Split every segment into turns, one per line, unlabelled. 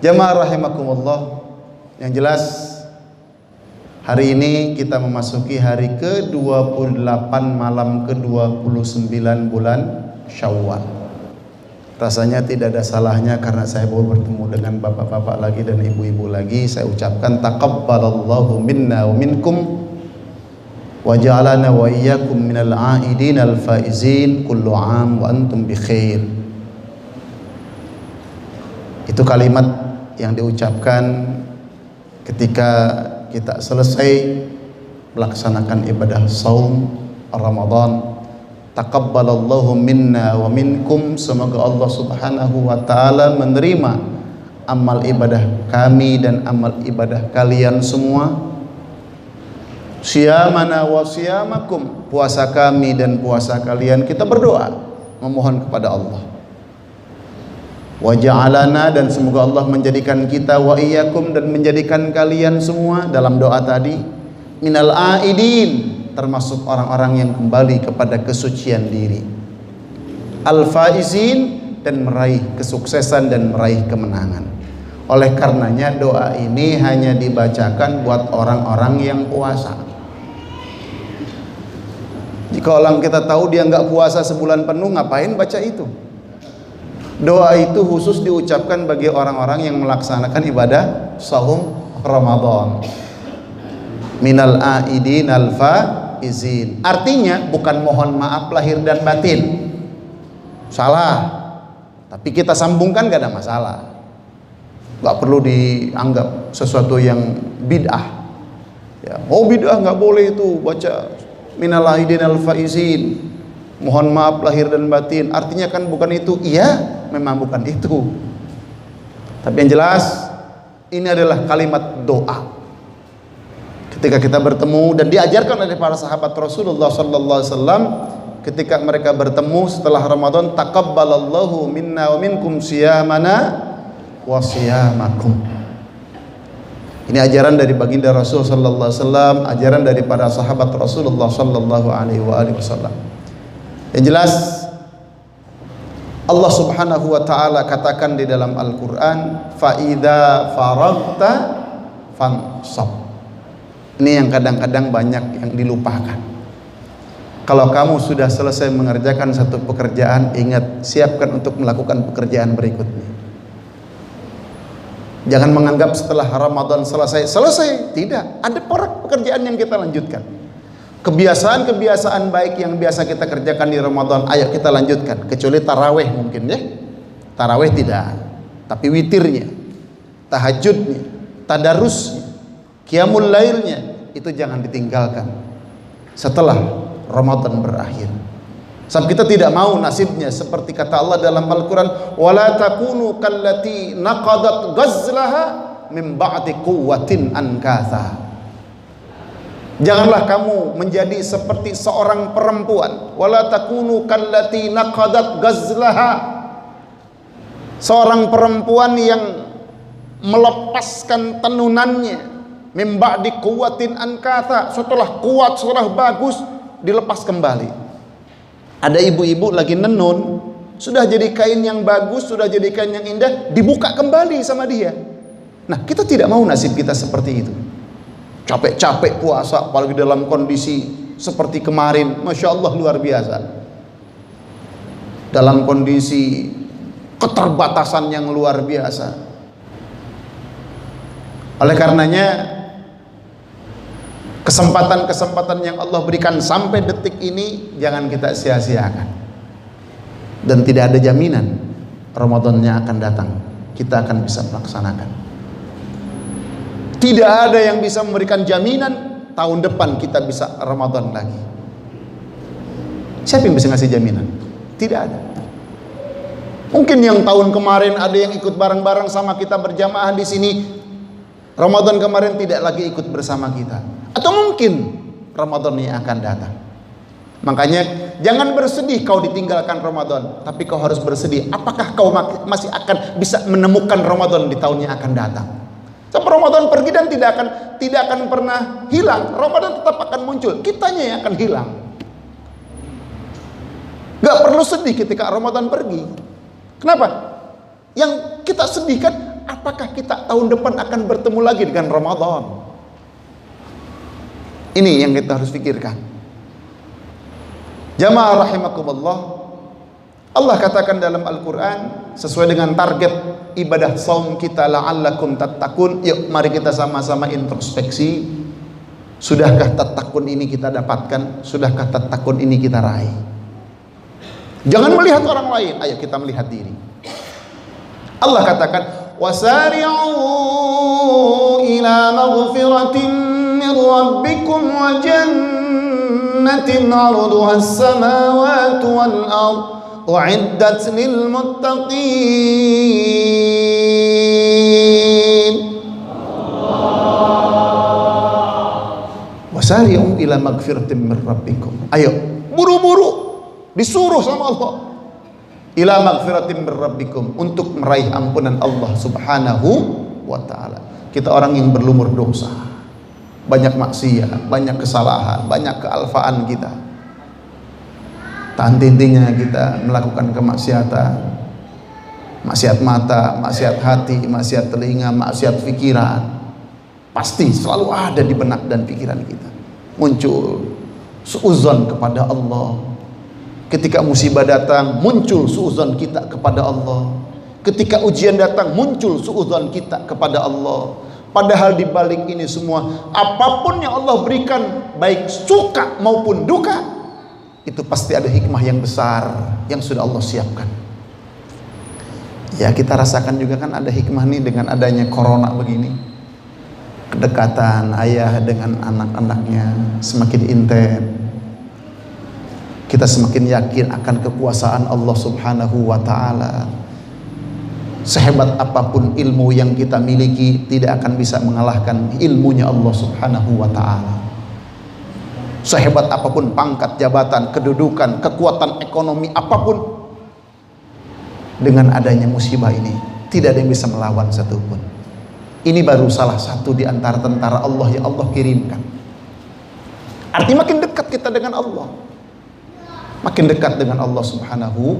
Jamaah rahimakumullah, yang jelas hari ini kita memasuki hari ke-28 malam ke-29 bulan Syawal. Rasanya tidak ada salahnya karena saya baru bertemu dengan bapak-bapak lagi dan ibu-ibu lagi, saya ucapkan taqabbalallahu minna wa minkum wa ja'alana wa iyyakum minal a'idin al-faizin kullu 'am wa antum bi khair. Itu kalimat yang diucapkan ketika kita selesai melaksanakan ibadah saum Ramadan. Taqabbalallahu minna wa minkum, semoga Allah Subhanahu wa taala menerima amal ibadah kami dan amal ibadah kalian semua. Siyamana wa siyamakum, puasa kami dan puasa kalian. Kita berdoa memohon kepada Allah. Wa ja'alana, dan semoga Allah menjadikan kita wa iyyakum, dan menjadikan kalian semua dalam doa tadi minal aidin, termasuk orang-orang yang kembali kepada kesucian diri, al-faizin, dan meraih kesuksesan dan meraih kemenangan. Oleh karenanya doa ini hanya dibacakan buat orang-orang yang puasa. Jika orang kita tahu dia nggak puasa sebulan penuh, ngapain baca itu? Doa itu khusus diucapkan bagi orang-orang yang melaksanakan ibadah saum Ramadan. Minal aidin al-faizin. Artinya bukan mohon maaf lahir dan batin. Salah. Tapi kita sambungkan gak ada masalah. Gak perlu dianggap sesuatu yang bid'ah. Ya, oh bid'ah nggak boleh itu baca minal aidin al-faizin. Mohon maaf lahir dan batin. Artinya kan bukan itu. Iya, memang bukan itu. Tapi yang jelas ini adalah kalimat doa. Ketika kita bertemu, dan diajarkan oleh para sahabat Rasulullah sallallahu alaihi wasallam ketika mereka bertemu setelah Ramadan, taqabbalallahu minna wa minkum siyamana wa siyamakum. Ini ajaran dari baginda Rasul sallallahu alaihi wasallam, ajaran dari para sahabat Rasulullah sallallahu alaihi wasallam. Yang jelas Allah Subhanahu wa taala katakan di dalam Al-Qur'an, fa idza faragta fansab. Ini yang kadang-kadang banyak yang dilupakan. Kalau kamu sudah selesai mengerjakan satu pekerjaan, ingat, siapkan untuk melakukan pekerjaan berikutnya. Jangan menganggap setelah Ramadan selesai. Tidak, ada pekerjaan yang kita lanjutkan. Kebiasaan-kebiasaan baik yang biasa kita kerjakan di Ramadan, ayo kita lanjutkan. Kecuali taraweh mungkin ya. Taraweh tidak. Tapi witirnya, tahajudnya, tadarusnya, qiyamul lailnya, itu jangan ditinggalkan setelah Ramadan berakhir. Sebab kita tidak mau nasibnya seperti kata Allah dalam Al-Quran, wala takunu kallati naqadat ghazlaha min ba'di quwwatin ankatha. Janganlah kamu menjadi seperti seorang perempuan, wala takunu kallati naqadat ghazlaha, seorang perempuan yang melepaskan tenunannya, mim ba'di quwwatin ankatha, setelah kuat, setelah bagus dilepas kembali. Ada ibu-ibu lagi nenun, sudah jadi kain yang bagus, sudah jadi kain yang indah, dibuka kembali sama dia. Nah, kita tidak mau nasib kita seperti itu. Capek-capek puasa, apalagi dalam kondisi seperti kemarin, Masya Allah luar biasa. Dalam kondisi keterbatasan yang luar biasa. Oleh karenanya, kesempatan-kesempatan yang Allah berikan sampai detik ini jangan kita sia-siakan. Dan tidak ada jaminan Ramadannya akan datang kita akan bisa melaksanakan. Tidak ada yang bisa memberikan jaminan tahun depan kita bisa Ramadan lagi. Siapa yang bisa ngasih jaminan? Tidak ada. Mungkin yang tahun kemarin ada yang ikut bareng-bareng sama kita berjamaah di sini, Ramadan kemarin tidak lagi ikut bersama kita. Atau mungkin Ramadan yang akan datang. Makanya jangan bersedih kau ditinggalkan Ramadan, tapi kau harus bersedih apakah kau masih akan bisa menemukan Ramadan di tahun yang akan datang. Sebab Ramadan pergi dan tidak akan pernah hilang. Ramadan tetap akan muncul, kitanya yang akan hilang. Gak perlu sedih ketika Ramadan pergi. Kenapa? Yang kita sedihkan apakah kita tahun depan akan bertemu lagi dengan Ramadan? Ini yang kita harus pikirkan. Jamaah rahimakumullah, Allah katakan dalam Al-Quran sesuai dengan target ibadah saum kita, la'allakum tattaqun. Yuk mari kita sama-sama introspeksi. Sudahkah tattaqun ini kita dapatkan? Sudahkah tattaqun ini kita raih? Jangan melihat orang lain, ayo kita melihat diri. Allah katakan wasari'u ila maghfiratin min rabbikum wa jannatin 'arduha as-samawati wal ard u'iddat lil muttaqin. Wasari'u ila maghfiratin min rabbikum. Ayo buru-buru disuruh sama Allah ila maghfiratin min rabbikum, untuk meraih ampunan Allah subhanahu wa ta'ala. Kita orang yang berlumur dosa, banyak maksiat, banyak kesalahan, banyak kealfaan kita. Tak henti-hentinya kita melakukan kemaksiatan, maksiat mata, maksiat hati, maksiat telinga, maksiat pikiran. Pasti selalu ada di benak dan pikiran kita. Muncul suudzon kepada Allah. Ketika musibah datang, muncul suudzon kita kepada Allah. Ketika ujian datang, muncul suudzon kita kepada Allah. Padahal di balik ini semua, apapun yang Allah berikan, baik suka maupun duka, itu pasti ada hikmah yang besar yang sudah Allah siapkan. Ya, kita rasakan juga kan ada hikmah nih dengan adanya corona begini. Kedekatan ayah dengan anak-anaknya semakin intens. Kita semakin yakin akan kekuasaan Allah subhanahu wa ta'ala. Sehebat apapun ilmu yang kita miliki, tidak akan bisa mengalahkan ilmunya Allah subhanahu wa ta'ala. Sehebat apapun pangkat, jabatan, kedudukan, kekuatan ekonomi apapun, dengan adanya musibah ini tidak ada yang bisa melawan satupun. Ini baru salah satu di antara tentara Allah yang Allah kirimkan. Artinya makin dekat kita dengan Allah, makin dekat dengan Allah subhanahu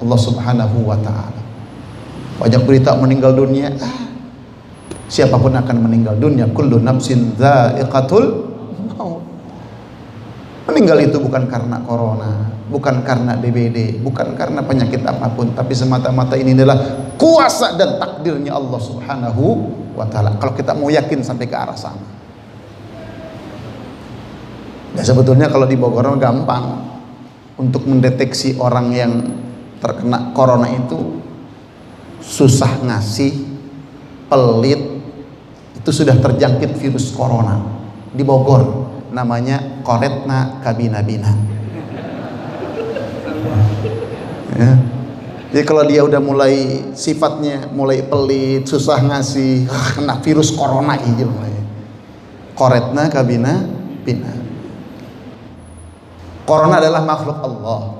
wa ta'ala. Banyak berita meninggal dunia, siapapun akan meninggal dunia. Kullu nafsin dha'iqatul maut. Meninggal itu bukan karena corona, bukan karena DBD, bukan karena penyakit apapun, tapi semata-mata ini adalah kuasa dan takdirnya Allah subhanahu wa ta'ala. Kalau kita mau yakin sampai ke arah sana. Dan sebetulnya kalau di Bogor gampang untuk mendeteksi orang yang terkena corona itu. Susah ngasih, pelit, itu sudah terjangkit virus corona. Di Bogor namanya koretna kabina-bina. Ya. Jadi kalau dia udah mulai sifatnya mulai pelit, susah ngasih, kena virus corona aja mulai. Koretna kabina-bina. Corona adalah makhluk Allah.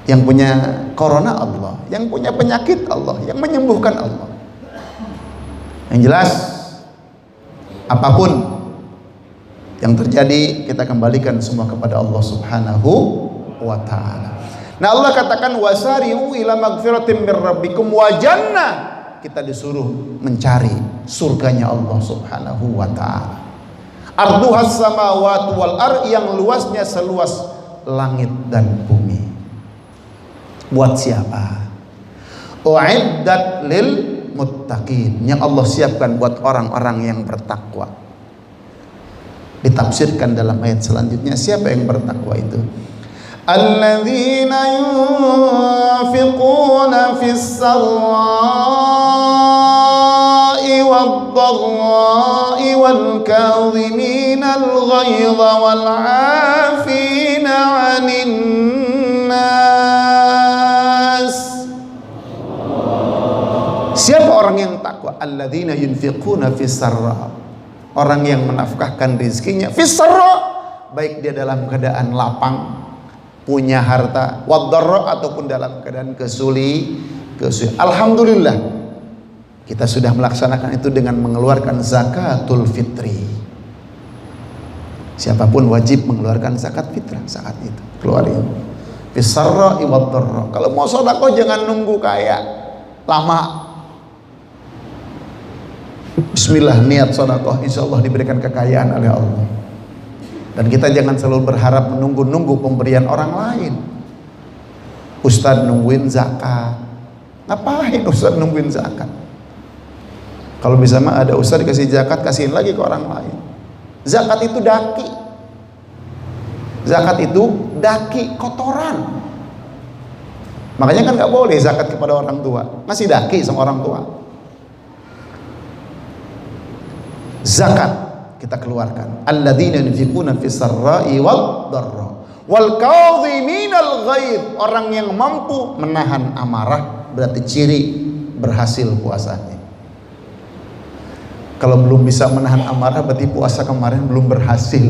Yang punya corona Allah, yang punya penyakit Allah, yang menyembuhkan Allah. Yang jelas, apapun yang terjadi, kita kembalikan semua kepada Allah subhanahu wa ta'ala. Nah, Allah katakan wasari'u ila magfiratin min rabbikum wa jannah. Kita disuruh mencari surganya Allah subhanahu wa ta'ala. Arduhas samawati wal ard, yang luasnya seluas langit dan bumi. Buat siapa? U'iddat lil muttaqin, yang Allah siapkan buat orang-orang yang bertakwa. Ditafsirkan dalam ayat selanjutnya, siapa yang bertakwa itu? Alladzina yunfiquna fis sarra'i wad-dharra'i wal kadhimina al-ghaidha wal 'afina 'anil nas. Siapa orang yang takwa? Alladzina yunfiquna fis sarra', orang yang menafkahkan rizkinya fis sarra', baik dia dalam keadaan lapang, punya harta, wad-dharra', ataupun dalam keadaan kesulitan. Alhamdulillah, kita sudah melaksanakan itu dengan mengeluarkan zakatul fitri. Siapapun wajib mengeluarkan zakat fitrah saat itu, keluarin fis sarra'i wad-dharra'. Kalau mau sedekah jangan nunggu kaya lama. Bismillah, niat sedekah, insya Allah diberikan kekayaan oleh Allah. Dan kita jangan selalu berharap menunggu-nunggu pemberian orang lain. Ustadz nungguin zakat, ngapain Ustadz nungguin zakat? Kalau bisa mah ada Ustadz dikasih zakat, kasihin lagi ke orang lain. Zakat itu daki, zakat itu daki, kotoran. Makanya kan nggak boleh zakat kepada orang tua, masih daki sama orang tua. Zakat kita keluarkan. Alladzina yunfiquna fis sarra'i wad dharra wal kadhiminal ghaidh. Orang yang mampu menahan amarah berarti ciri berhasil puasanya. Kalau belum bisa menahan amarah berarti puasa kemarin belum berhasil.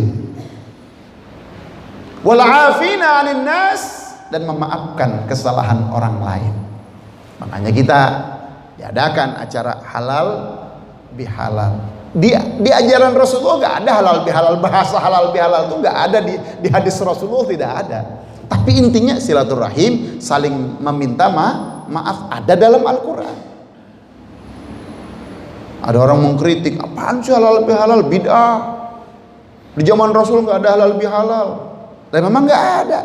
Wal 'afina 'anil nas, dan memaafkan kesalahan orang lain. Makanya kita diadakan acara halal bihalal. Di ajaran Rasulullah nggak ada halal bihalal, bahasa halal bihalal itu nggak ada di hadis Rasulullah, tidak ada. Tapi intinya silaturahim, saling meminta maaf ada dalam Al-Quran. Ada orang mengkritik, apaan sih halal bihalal, bid'ah. Di zaman Rasul nggak ada halal bihalal. Dan memang nggak ada.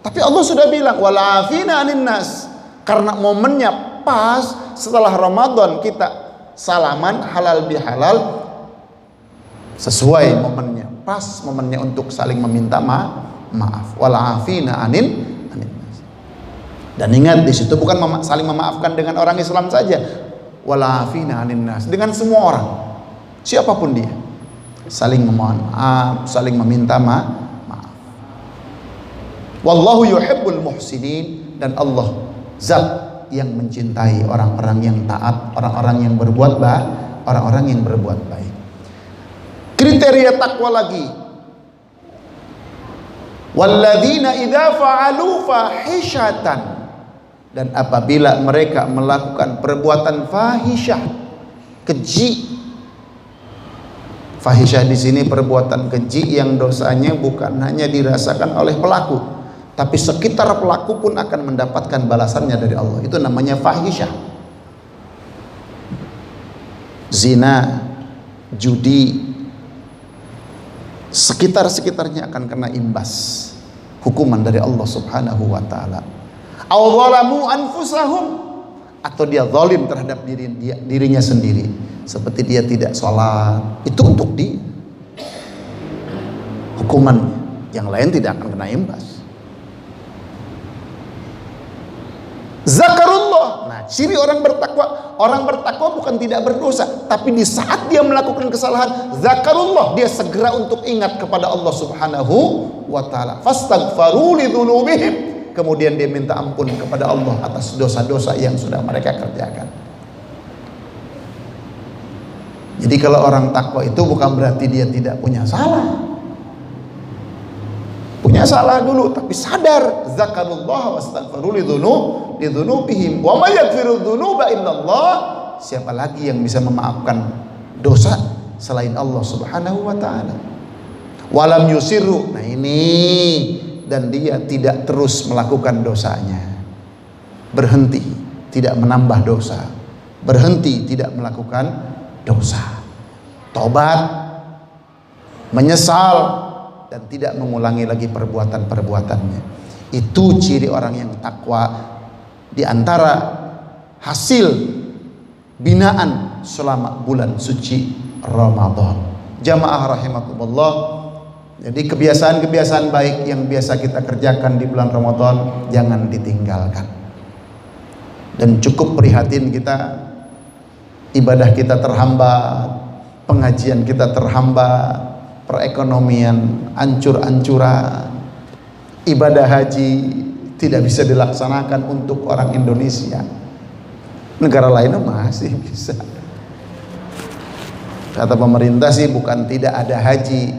Tapi Allah sudah bilang walafina anin nas, karena momennya pas setelah Ramadan kita salaman halal bihalal, sesuai momennya, pas momennya untuk saling meminta maaf. Walafina anin nas. Dan ingat di situ bukan saling memaafkan dengan orang Islam saja. Walafina anin nas, dengan semua orang, siapapun dia, saling memohon maaf, saling meminta maaf. Wallahu yuhibbul muhsinin, dan Allah zat yang mencintai orang-orang yang taat, orang-orang yang berbuat baik, orang-orang yang berbuat baik. Kriteria takwa lagi, walladzina idza fa'alu fahishatan, dan apabila mereka melakukan perbuatan fahisyah, keji. Fahisyah di sini perbuatan keji yang dosanya bukan hanya dirasakan oleh pelaku, tapi sekitar pelaku pun akan mendapatkan balasannya dari Allah. Itu namanya fahisyah. Zina, judi, sekitar-sekitarnya akan kena imbas hukuman dari Allah Subhanahu wa taala. Aw zalamu anfusahum, atau dia zalim terhadap dirinya sendiri, seperti dia tidak sholat, itu untuk dia hukumannya, yang lain tidak akan kena imbas. Zakarullah. Nah, ciri orang bertakwa bukan tidak berdosa, tapi di saat dia melakukan kesalahan, zakarullah, dia segera untuk ingat kepada Allah Subhanahu wa taala. Fastaghfaru lidzunubihim, kemudian dia minta ampun kepada Allah atas dosa-dosa yang sudah mereka kerjakan. Jadi kalau orang takwa itu bukan berarti dia tidak punya salah. Punya salah dulu, tapi sadar, zakarullah wastaghfiru lidzunubihim wa may yaghfiru dzunuba illallah. Siapa lagi yang bisa memaafkan dosa selain Allah Subhanahu wa taala? Walam yusiru. Nah ini, dan dia tidak terus melakukan dosanya. Berhenti, tidak menambah dosa. Berhenti, tidak melakukan dosa. Tobat, menyesal, dan tidak mengulangi lagi perbuatan-perbuatannya. Itu ciri orang yang takwa. Di antara hasil binaan selama bulan suci Ramadan. Jamaah rahimakumullah. Jadi kebiasaan-kebiasaan baik yang biasa kita kerjakan di bulan Ramadan jangan ditinggalkan. Dan cukup prihatin kita, ibadah kita terhambat, pengajian kita terhambat, perekonomian ancur-ancuran, ibadah haji tidak bisa dilaksanakan untuk orang Indonesia. Negara lain masih bisa. Kata pemerintah sih bukan tidak ada haji,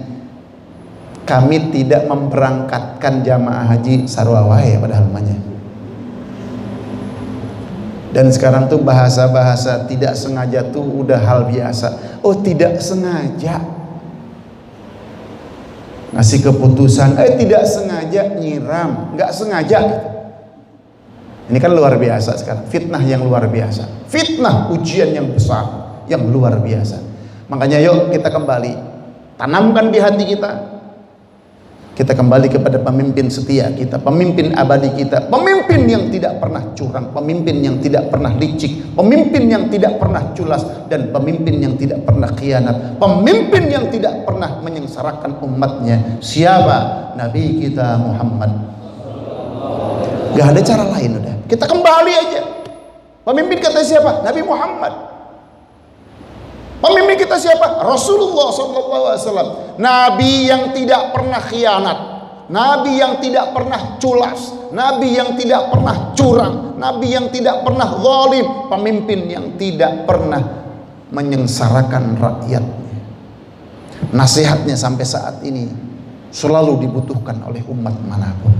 kami tidak memberangkatkan jamaah haji sarwawai padahal namanya. Dan sekarang tuh bahasa-bahasa tidak sengaja tuh udah hal biasa. Oh, tidak sengaja ngasih keputusan, tidak sengaja nyiram, nggak sengaja gitu. Ini kan luar biasa sekarang, fitnah yang luar biasa, fitnah ujian yang besar yang luar biasa. Makanya yuk kita kembali, tanamkan di hati kita kembali kepada pemimpin setia kita, pemimpin abadi kita, pemimpin yang tidak pernah curang, pemimpin yang tidak pernah licik, pemimpin yang tidak pernah culas, dan pemimpin yang tidak pernah khianat, pemimpin yang tidak pernah menyengsarakan umatnya. Siapa? Nabi kita Muhammad. Gak ada cara lain, udah kita kembali aja. Pemimpin kita siapa? Nabi Muhammad. Pemimpin kita siapa? Rasulullah SAW. Nabi yang tidak pernah khianat, Nabi yang tidak pernah culas, Nabi yang tidak pernah curang, Nabi yang tidak pernah zalim, pemimpin yang tidak pernah menyengsarakan rakyatnya. Nasihatnya sampai saat ini selalu dibutuhkan oleh umat manapun.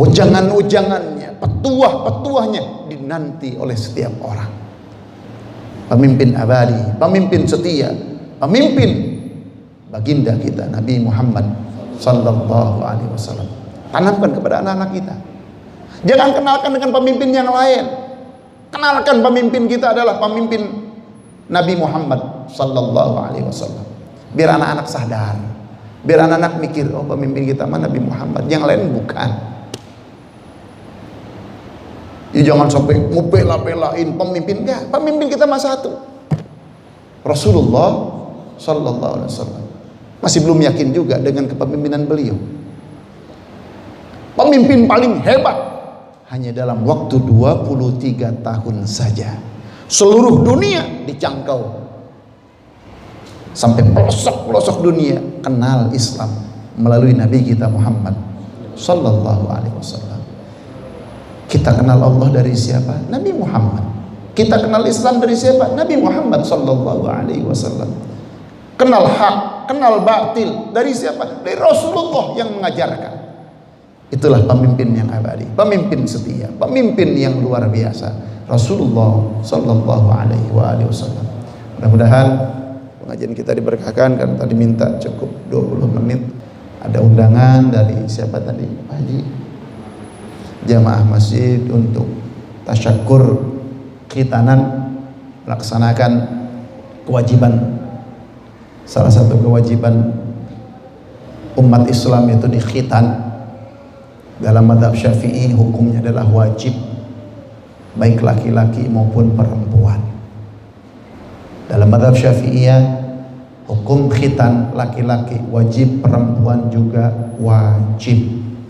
Ujangan-ujangannya, petuah-petuahnya dinanti oleh setiap orang. Pemimpin abadi, pemimpin setia, pemimpin baginda kita Nabi Muhammad sallallahu alaihi wasallam. Tanamkan kepada anak-anak kita. Jangan kenalkan dengan pemimpin yang lain. Kenalkan pemimpin kita adalah pemimpin Nabi Muhammad sallallahu alaihi wasallam. Biar anak-anak sadar, biar anak-anak mikir, oh pemimpin kita mah Nabi Muhammad, yang lain bukan. Ya, jangan sampai ngebela-belain pemimpin, enggak. Pemimpin kita mah satu, Rasulullah sallallahu alaihi wasallam. Masih belum yakin juga dengan kepemimpinan beliau. Pemimpin paling hebat hanya dalam waktu 23 tahun saja seluruh dunia dijangkau. Sampai pelosok-pelosok dunia kenal Islam melalui Nabi kita Muhammad sallallahu alaihi wasallam. Kita kenal Allah dari siapa? Nabi Muhammad. Kita kenal Islam dari siapa? Nabi Muhammad sallallahu alaihi wasallam. Kenal hak, kenal batil dari siapa? Dari Rasulullah yang mengajarkan. Itulah pemimpin yang abadi, pemimpin setia, pemimpin yang luar biasa, Rasulullah sallallahu alaihi wasallam. Mudah-mudahan pengajian kita diberkahkan, karena tadi minta cukup 20 menit. Ada undangan dari siapa tadi? Pak Haji, jamaah masjid untuk tasyakur khitanan, melaksanakan kewajiban, salah satu kewajiban umat Islam itu di khitan. Dalam mazhab Syafi'i hukumnya adalah wajib, baik laki-laki maupun perempuan. Dalam mazhab Syafi'iyah hukum khitan laki-laki wajib, perempuan juga wajib,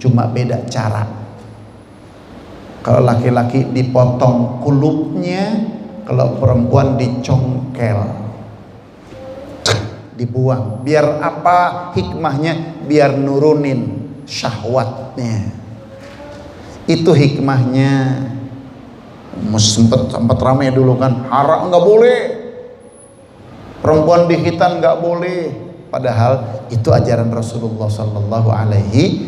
cuma beda cara. Kalau laki-laki dipotong kulupnya, kalau perempuan dicongkel, dibuang. Biar apa hikmahnya? Biar nurunin syahwatnya. Itu hikmahnya. Sempat ramai dulu kan, haram nggak boleh, perempuan dihitan nggak boleh. Padahal itu ajaran Rasulullah Sallallahu Alaihi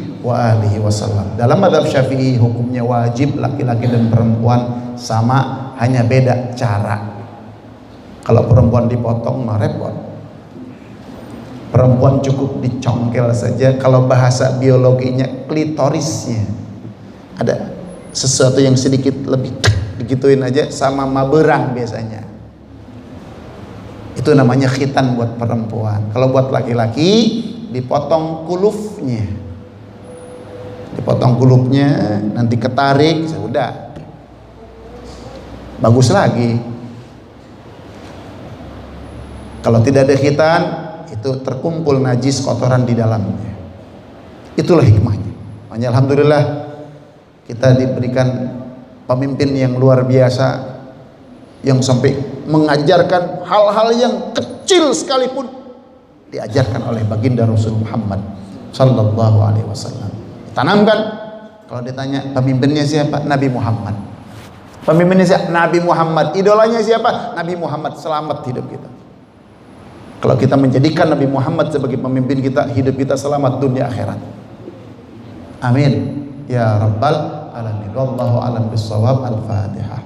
Wasallam. Dalam mazhab Syafi'i hukumnya wajib, laki-laki dan perempuan sama, hanya beda cara. Kalau perempuan dipotong mah repot, perempuan cukup dicongkel saja. Kalau bahasa biologinya klitorisnya ada sesuatu yang sedikit lebih digituin aja, sama maberang biasanya. Itu namanya khitan buat perempuan. Kalau buat laki-laki dipotong kulufnya, dipotong kulupnya, nanti ketarik, sudah bagus lagi. Kalau tidak ada khitan, itu terkumpul najis, kotoran di dalamnya. Itulah hikmahnya. Makanya alhamdulillah kita diberikan pemimpin yang luar biasa, yang sampai mengajarkan hal-hal yang kecil sekalipun diajarkan oleh baginda Rasul Muhammad sallallahu alaihi wasallam. Tanamkan. Kalau ditanya pemimpinnya siapa? Nabi Muhammad. Pemimpinnya siapa? Nabi Muhammad. Idolanya siapa? Nabi Muhammad. Selamat hidup kita. Kalau kita menjadikan Nabi Muhammad sebagai pemimpin kita, hidup kita selamat dunia akhirat. Amin ya rabbal alamin. Wallahu a'lam bissawab. Al-Fatihah.